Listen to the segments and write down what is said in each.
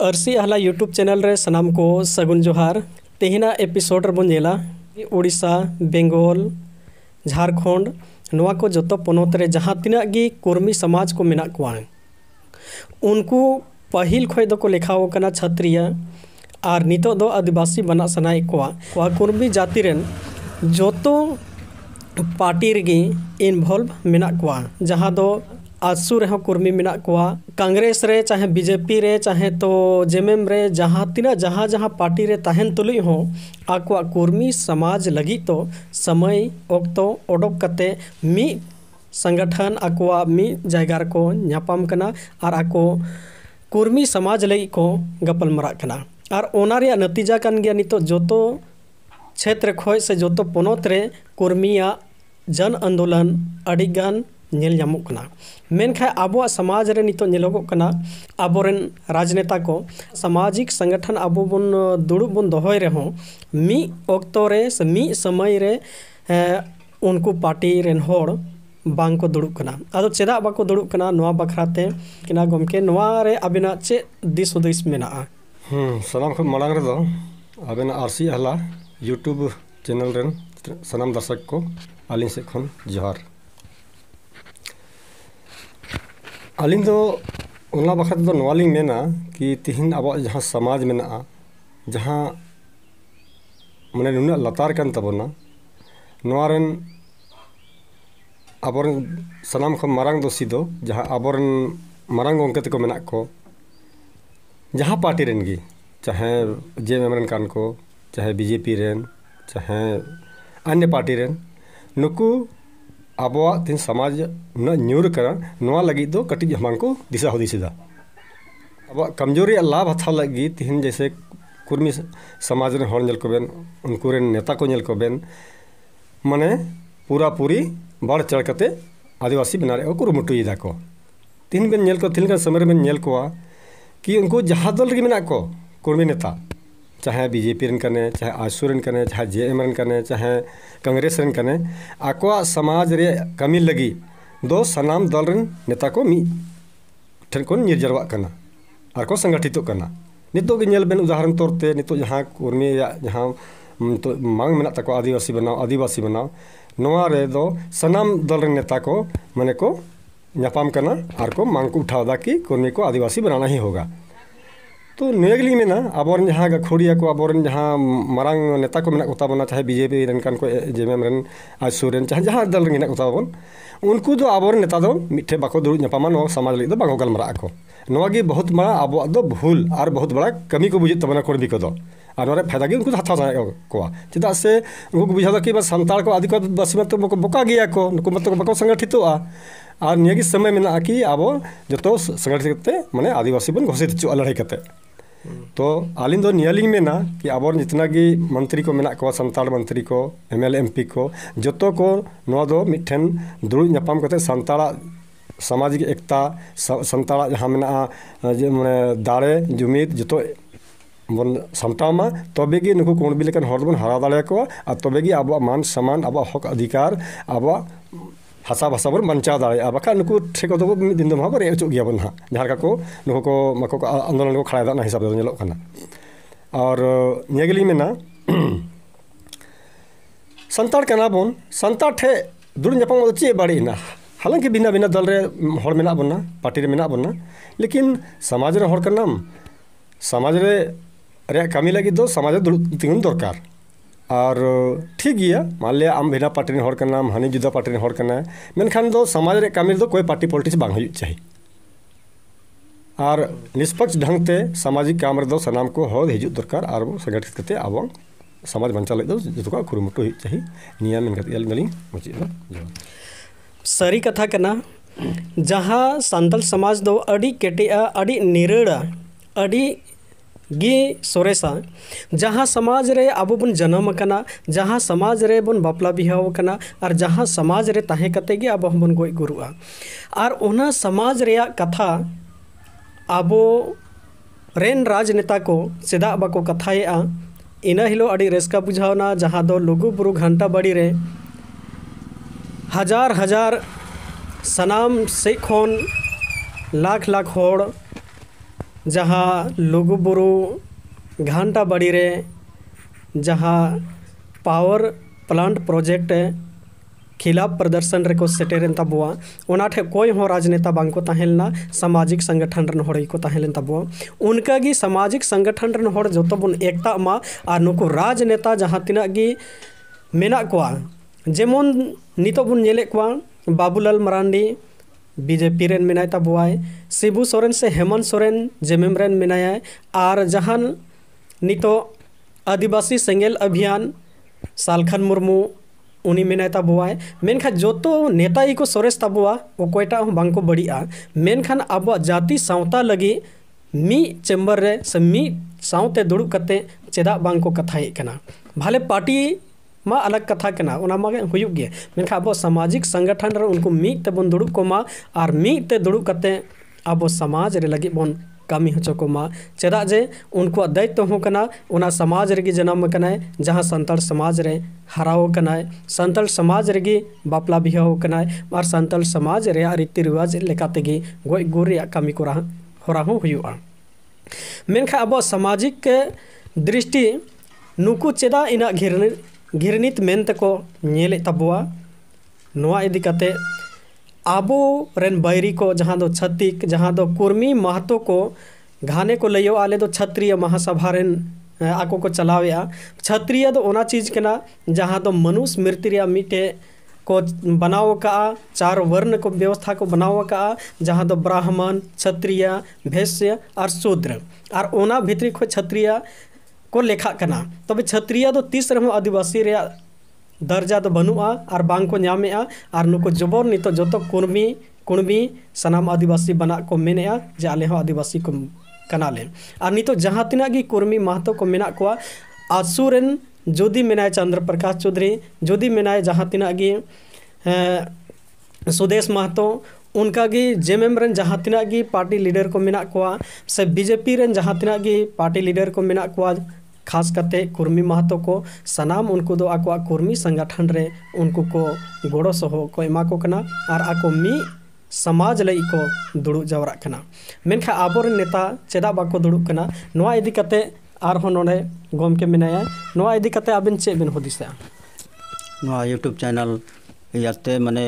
RC आहला YouTube channel रे सनाम को सगुन जोहार। तेहिना एपिसोड रे बोनेला उड़ीसा, बेंगल, झारखंड नोआ को जोतो पोनोत रे जहाँ तिना गी कुर्मी समाज को मेना कोआ उनको पहिल खोय दो को लेखाओ कना क्षत्रिय और नितो दो आदिवासी बना सनाई कोआ कुर्मी जाति रेन जोतो पार्टी रेगी इन्वॉल्व मेना कोआ जहाँ दो आसू रे कुर्मी मेना कोआ कांग्रेस रे चाहे बीजेपी रे चाहे तो जेएमएम रे जहाँ तिना जहाँ पार्टी रे ताहेन तुलुई हो आकुआ कुर्मी समाज लगी तो समय ओक्तो ओडोक कते मी संगठन आकुआ मी जायगा को न्यापाम कना और आको कुर्मी समाज लगी को गपल मरा कना और ओना रे नतीजा कान गया नितो जोतो क्षेत्र खोय से जोतो पोनोत रे कुर्मिया जन आंदोलन अडिगान नेल जामुक कना मेनखा आबो समाज रे नितो नेलोगो कना आबोरेन राजनेता को सामाजिक संगठन आबो बन दुड़ुब बन दोहय रे हो मी ओक्तो रे से मी समय रे उनको पार्टी रेन होड़ बांग को दुड़ुब कना आदो चेदा बाको दुड़ुब कना नोआ बखराते किना गमके नोआ रे अबिना चे दिस उदिस मेना सनाम खन मांग रे दो अबिना आरसी हला यूट्यूब चैनल रेन सनाम दर्शक को आलिन से खन जोहार आलिन दो उना बखत दो नवालिंग मेना कि तिहिन अब जहाँ समाज में जहाँ माने नुना लतार कान तबना नवारन आबोरन सनाम खम मारांग दोषी दो जहाँ आबोरन मारांग गोंके तको मेना को जहाँ पार्टी रेन गी चाहे जेएमएम रेन कान को चाहे बीजेपी रेन चाहे अन्य पार्टी रेन नुकु आबोआ तीन समाज न न्यूर करा नवा लगी दो कटी हमां को दिशा हुदिसदा अब कमजोरी लाभ हथा लगी तीन जैसे कुर्मी समाज रे हर नेल को बेन उनको रे नेता को नेल को बेन माने पूरा पूरी बढ़ चढ़ कते आदिवासी बना रे कुरुमुटुईदा को तीन बेन नेल को तीन समय में नेल को कि उनको जहाँ दल रे मेना को कुर्मी नेता चाहे बीजेपी रन कने चाहे आसू रन कने चाहे जेएम रन कने चाहे कांग्रेस रन कने आकोआ समाज रे कमी लगी दो सनाम दल रन नेता को मी ठन को निर्जरवा कना आर को संगठित कना नितो गे नेल बेन उदाहरण तौरते नितो जहाँ कुर्मी जहाँ तो मांग मेना तको आदिवासी बनाओ नोआ रे दो सनाम दल रन नेता को माने को न्यापाम कना आर को मांग को उठावदा कि कुर्मी को आदिवासी बनाना ही होगा। तो नेगली में ना आबोरन जहाँ गखोड़िया को आबोरन जहाँ मारांग नेता को मेना कोता बना चाहे बीजेपी रन कान को जेएमएम रन आसू रन चाहे जहाँ दल रन कोता बन उनको दो आबोरन नेता दो मिठे बाको दुड़ न्यापामा नो समाज लगी दो बाको गलमरा को नोगी बहुत बड़ा आबो दो भूल और बहुत बड़ा कमी को बुझे तबना कुर्मी को दो और फायदा गे उनको हाथ को चेदा से उनको बुझा कि बस संताल को आदिवासी मत बोका गया को उनको मत बाको संगठितोआ और नियागी समय में कि आबो जो संगठित करते माने आदिवासी बन घोषित चुआ लड़ाई करते तो आलिन दो नियालिंग में ना कि आबोर जितना कि मंत्री को मेना को संताल मंत्री को एमएलए एमपी को जोतो को नोआ दो मिठन दुड़ न्यापाम करते संताला सामाजिक एकता संताला जहाँ मेना माने दाड़े जुमिद जोतो बन सामटामा तबे गी नुकु कोण बिलेकन हर बन हरा दाड़े को आ तबे गी आबो मान सम्मान आबो हक अधिकार आबो हासा भाषा बन बंचा दाड़े बाखा नुकु ठेको दो मिद दिन दो पर एचो गया बन जहाँ को नुकु को मको आंदोलन को खड़ा ना हिसाब दो नेलो कना और नेगली में ना संताड़ कना बन संताड़ ठे दुड़ न्यापाम चे बाड़ी ना हालांकि बिना बिना दल रे हर मेना बना पार्टी रे मेना बना लेकिन समाज रे हर कनाम समाज रे कमी लगी दो समाज रे तिगुन दरकार और ठीक गया मान लिया आम बिना पार्टी रे हर कनाम हानि जुदा पार्टी रे हर कना मेनखान दो समाज रे कमी दो कोई पार्टी पॉलिटिक्स बांग हुई चाहिए और निष्पक्ष ढंग ते सामाजिक काम रे दो सनाम को हद हिजुत दरकार और संगठित करते आबो समाज बंचा लगे दो जो का कुरुमुटु हुई चाहिए नियम में करते गली मुझे सरी कथा कना जहाँ सांतल समाज दो अड़ी केटिया अड़ी निरड़ा अड़ी गे सोरेसा जहाँ समाज रे आबो बन जन्म कना जहाँ समाज रे बन बापला बिहाव कना और जहाँ समाज रे ताहे कते गे आबो बन गोई गुरुआ और ओना समाज रे कथा आबो रेन राजनेता को सेदा बाको कथाएआ इना हिलो अड़ी रेस्का बुझावना जहाँ दो लुगु बुरु घंटा बड़ी रे हजार सनाम से खन लाख होड़ जहाँ लुगुबुरु घंटा बाड़ी रे जहाँ पावर प्लांट प्रोजेक्ट खिलाफ प्रदर्शन रे को सेटेरन तबुआ ओना ठे कोई हो राजनेता बांग को ताहेलना सामाजिक संगठन रन होड़ को ताहेलन तबुआ उनका गी सामाजिक संगठन रन होड़ जोतो बन एकता मा और नुको राजनेता जहाँ तिना गी मेना कोआ जेमन नितो बन नेले कोआ बाबूलाल मरांडी बीजेपी रेन मेनाय तबुआय शिबू सोरेन से हेमंत सोरेन जेएमएम रेन मेनाय और जहान नितो आदिवासी सेंगेल अभियान सालखन मुर्मू उनी मेनाय तबुआय मेनखा जोतो नेता को सोरेस तबुआ ओकोयटा बांको बड़िया मेनखान अब जाति सावता लगी मी चेम्बर रे से मी सावते दुड़ुब कते चेदा बांको कथाये कना भाले पार्टी मा अलग कथा कना ओना मागे हुयुग गे मेनखा अब सामाजिक संगठन रे उनको मी ते बन दुड़ुब कोमा और मी ते दुड़ुब कते अब समाज रे लगी बन कामी होचो कोमा चेदा जे उनको दायित्व हो कना ओना समाज रे जन्म कना जहाँ संताल समाज रे हराओ कना संताल समाज रे बापला बिहा हो कना और संताल समाज रे रीति रिवाज लेकाते गे गोय गुर रे कामी को होरा हो हुयुआ मेनखा अब सामाजिक के दृष्टि नुकु चेदा इना घिरनित मेनते को नेले तबुआ नोआ इदी कते आबो रेन बैरी को जहाँ दो छत्तीक जहाँ दो कुर्मी महतो को घाने को लयो आले दो क्षत्रिय महासभा रेन आको को चलावेआ क्षत्रिय दो ओना चीज के ना जहाँ दो मनुष्य मृत्यु मीटे को बनाव का चार वर्ण को व्यवस्था को बनाव का जहाँ दो ब्राह्मण क्षत्रिय वैश्य और शूद्र और ओना भितरी को क्षत्रिय को लेखा कना तबे क्षत्रिय दो 30 रहो आदिवासी रे दर्जा तो बनुआ और बांग को न्यामेआ और नुको जबर नितो जोतो कुर्मी सनाम आदिवासी बना को मेनेआ जे आले हो आदिवासी को कनाले और नितो जहाँ तिना गी कुर्मी महतो को मेना कोआ आसुरेन जोदी मेनाय चंद्र प्रकाश चौधरी जोदी मेनाय जहाँ तिना गी सुदेश महतो उनका गी जेएमएम रेन जहाँ तिना गी पार्टी लीडर को मेना कोआ से बीजेपी रेन जहाँ तिना गी पार्टी लीडर को मेना कोआ खास करते कुर्मी महतो को सनाम उनको दो आको कुर्मी संगठन रे उनको को गोड़ो सहो को एमा को कना और आको मी समाज लई को दुड़ु जावरा कना मेनखा आबोर नेता चेदा बाको दुड़ु कना नोआ इदी कते आर हो नोने गोमके मेनाया नोआ इदी कते आबिन चे बिन हुदिसा नोआ यूट्यूब चैनल याते माने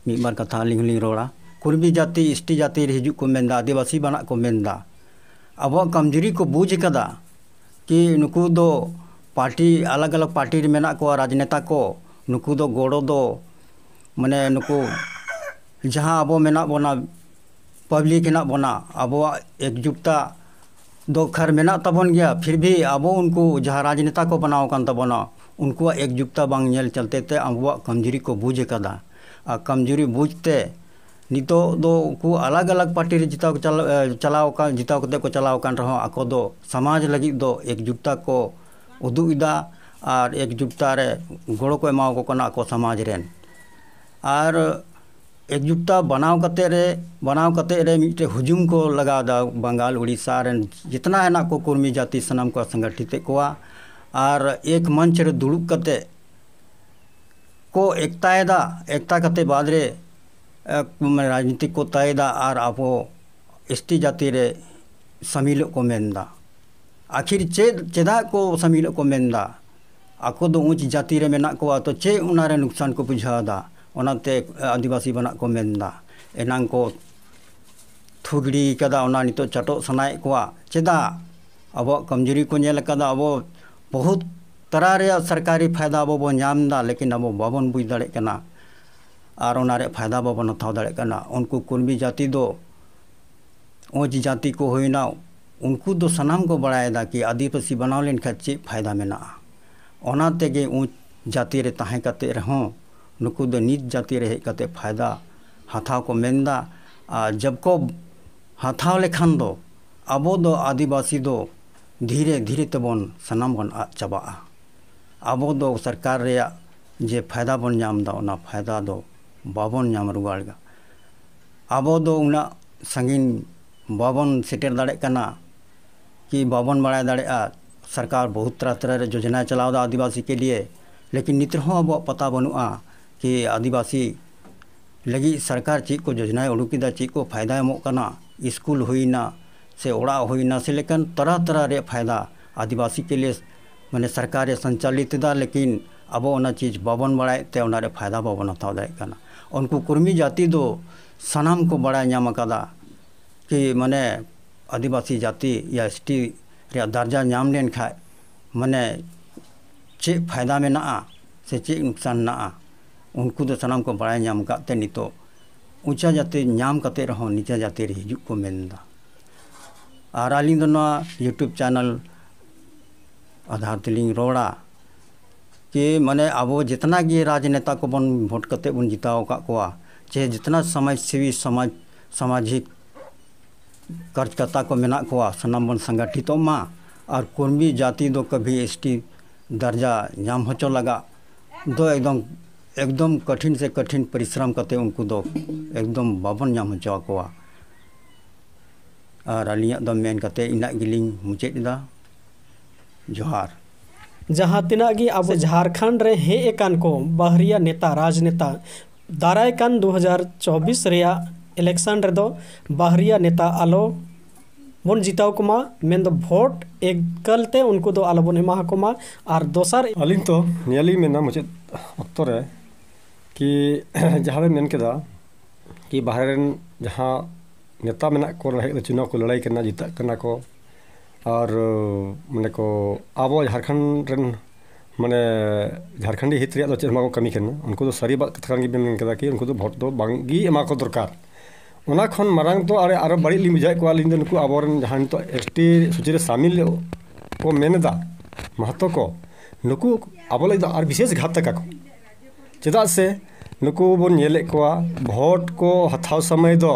मी बार कथा लिंग रोड़ा कुर्मी जाति एसटी जाति रे हिजु को मेंदा आदिवासी बना को मेंदा अब कमजोरी को बूझ कदा कि नुकू दो पार्टी अलग अलग पार्टी रे मेना को राजनेता को नुकू दो गोड़ो दो माने नुकू जहाँ अब मेना बोना पब्लिक हेना बोना अब एकजुटता दो खर मेना तबन गया फिर भी अब उनको जहाँ राजनेता को बनाओ कान तबना उनको एकजुटता बांग नेल चलते ते अब कमजोरी को बूझ कदा आ कमजोरी बूझते नितो दो को अलग अलग पार्टी रे जिताव चलाव का जिताव कते को चलाव कान रहो आको दो समाज लगी दो एकजुटता को उदुइदा और एकजुटता रे गोड़ो को एमाव को कना को समाज रेन और एकजुटता बनाव कते रे मिटे हुजुम को लगा दा बंगाल उड़ीसा रेन जितना है ना को कुर्मी जाति सनम को संगठित कोआ और एक मंच रे दुड़ुब कते को एकता कते बाद रे राजनीतिक को तयदा और अब एसटी जाति रे समील को मेनदा आखिर चेदा को समील को मेनदा आको दो ऊंच जाति रे मेना को तो चे उनारे नुकसान को बुझादा ओनाते आदिवासी बना को मेनदा एनांग को थुगड़ी कदा ओना नितो चटो सनाय को चेदा अब कमजोरी को नेल कदा अब बहुत तरह रे सरकारी फायदा अब बो नामदा लेकिन अब बाबन बुझ दाड़े कना और उनारे फायदा बाबन हथाव दाड़े कना उनको कुर्मी जाति दो ऊंच जाति को होइना उनको दो सनाम को बड़ायदा कि आदिवासी बनाव लेन खा चे फायदा मेना ओना तेगे ऊंच जाति रे ताहे कते रहो नुकु दो नीच जाति रे कते फायदा हथाव को मेनदा जब को हथाव लेखान दो अबो दो आदिवासी दो धीरे धीरे तबन सनाम बन चाबा अबो दो सरकार रे जे फायदा बन नामदा ओना फायदा दो बाबन नाम रुवाड़गा अबो दो उना संगीन बाबन सेटर दाड़े कना कि बाबन बड़ा दाड़े सरकार बहुत तरह तरह योजना चलावदा आदिवासी के लिए लेकिन नित हो अब पता बनुआ कि आदिवासी लगी सरकार चीज को योजना उड़ुकीदा चीज को फायदा एमोग कना स्कूल हुईना से ओड़ा हुईना से लेकिन तरह तरह रे फायदा आदिवासी के लिए माने सरकार संचालित दा लेकिन अब ओना चीज बाबन बड़ाए ते ओना रे फायदा बाबन हताव दाए कना उनको कुर्मी जाति दो सनाम को बड़ा नाम कदा कि माने आदिवासी जाति या एसटी रे दर्जा नाम लेन खाए माने चे फायदा में ना से चे नुकसान ना उनको तो सनाम को बड़ा नाम काते नितो ऊंचा जाति नाम कते रहो नीचा जाति रे हिजुक को मेनदा और आलिंग दो यूट्यूब चैनल आधार तेलिंग रोड़ा कि माने अब जितना गे राजनेता को बन वोट करते बन जिताव का कोआ चाहे जितना समाज सेवी सामाजिक कार्यकर्ता को मेना कोआ सनाम बन संगठित मा और कुर्मी जाति दो कभी एसटी दर्जा नाम होचो लगा दो एकदम कठिन से कठिन परिश्रम करते उनको दो एकदम बाबन नाम होचो कोआ और अलिया दो मेन करते इना गिलिंग मुचेदा जोहार जहाँ तिना गी अब झारखंड रे हे एकान को बहरिया नेता राजनेता दाराय कान 2024 रेया इलेक्शन रे दो बहरिया नेता आलो बन जिताव कुमा मेन दो वोट एकलते उनको दो आलो बन एमा कुमा और दोसर अलिंग तो नियली मेना मुझे अक्तर है कि जहाँ में मेन केदा कि बाहर जहाँ नेता मेना को रहे चुनाव को लड़ाई करना जीता करना को और माने को अब झारखंड रन माने झारखंडी हित रे चेमा को कमी करना उनको तो सारी बात कथा की मेन केदा कि उनको तो वोट दो बांगी एमा को दरकार उना खन मारंग तो अरे बड़ी ली बुझाय को लिंद उनको अब जहाँ तो एसटी सूची रे शामिल को मेनदा महत्व को नुकु अब और विशेष घातक को चेदा से नुकु बन नेले को वोट को हथाव समय दो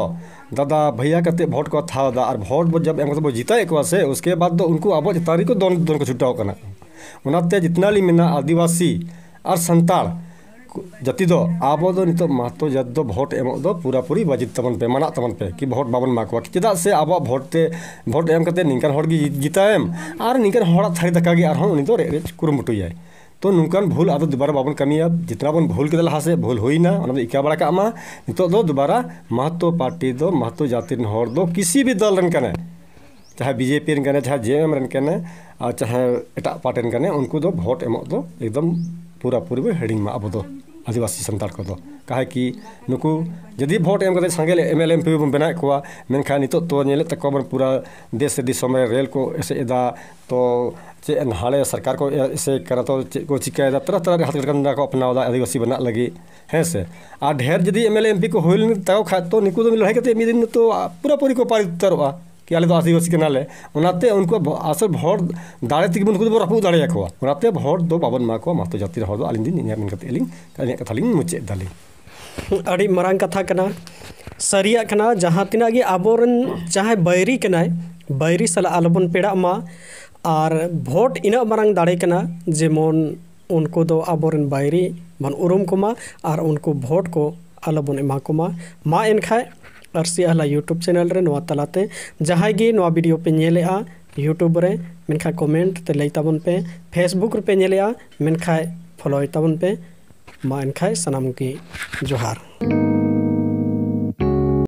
दादा भैया करते वोट को था और वोट जब एम जीता को से उसके बाद तो उनको अब तारीख को दोन को छुट्टाव करना उनाते जितना ली मेना आदिवासी और संताल जाति दो अब दो नितो महत्व जात दो वोट एम दो पूरा पूरी बाजित तमन पे मना तमन पे कि वोट बाबन मा को चेदा से अब वोट एम करते निकान हर जीता एम और निकान हड़ा थारी दका गे और उनी तो कुरुमुटु जाए तो नुकान भूल आदो दोबारा बाबन कमिया जितना बन भूल के लहा से भूल होइना इका बड़ा कामा नितो दो दोबारा महत्व पार्टी दो महत्व जाति हर दो किसी भी दल रन कने चाहे बीजेपी रन कने चाहे जेएम रन कने और चाहे एटा पार्टी रन कने उनको दो वोट एम दो एकदम पूरा पूरी हेडिंग में अब दो आदिवासी संताल को दो कहे कि नुकु यदि वोट एम करते संगे एमएलए एमपी बन बना को मेनखा नितो तो नेले तक पूरा देश से दिसों में रेल को ऐसे एदा तो चे हाले सरकार को ऐसे करा तो को चिकायदा तरह तरह हाथ करना को अपना आदिवासी बना लगी है से आ ढेर यदि एमएलए एमपी को होइल ताओ खा तो निकु तो लड़ाई करते दिन तो पूरा पूरी को पारित तरवा कि आले तो आदिवासी नाले उनाते उनको असल वोट दाड़े तक उनको तो रपू दाड़े को उनाते वोट दो बाबन मा को महत्व जाति हर दो आलिन दिन इन करते एलिंग कने कथा लिंग मुचे दालिंग अड़ी मरांग कथा कना सरिया कना जहाँ तिना गे आबोरन चाहे बैरी कनाय बैरी सला आलोबन पेड़ा मा और वोट इना मरांग दाड़े कना जेमन उनको दो आबोरन बैरी बन उरुम कुमा और उनको वोट को आलोबन एमा कुमा मा एनखाय आरसी आला यूट्यूब चैनल रे नवा तलाते जहां गे नवा वीडियो पे नेलेआ यूट्यूब रे मेनखा कमेंट ते लई ताबन पे फेसबुक रे पे नेलेआ मेनखा फॉलो ताबन पे मा एनखाय सनाम की जोहार।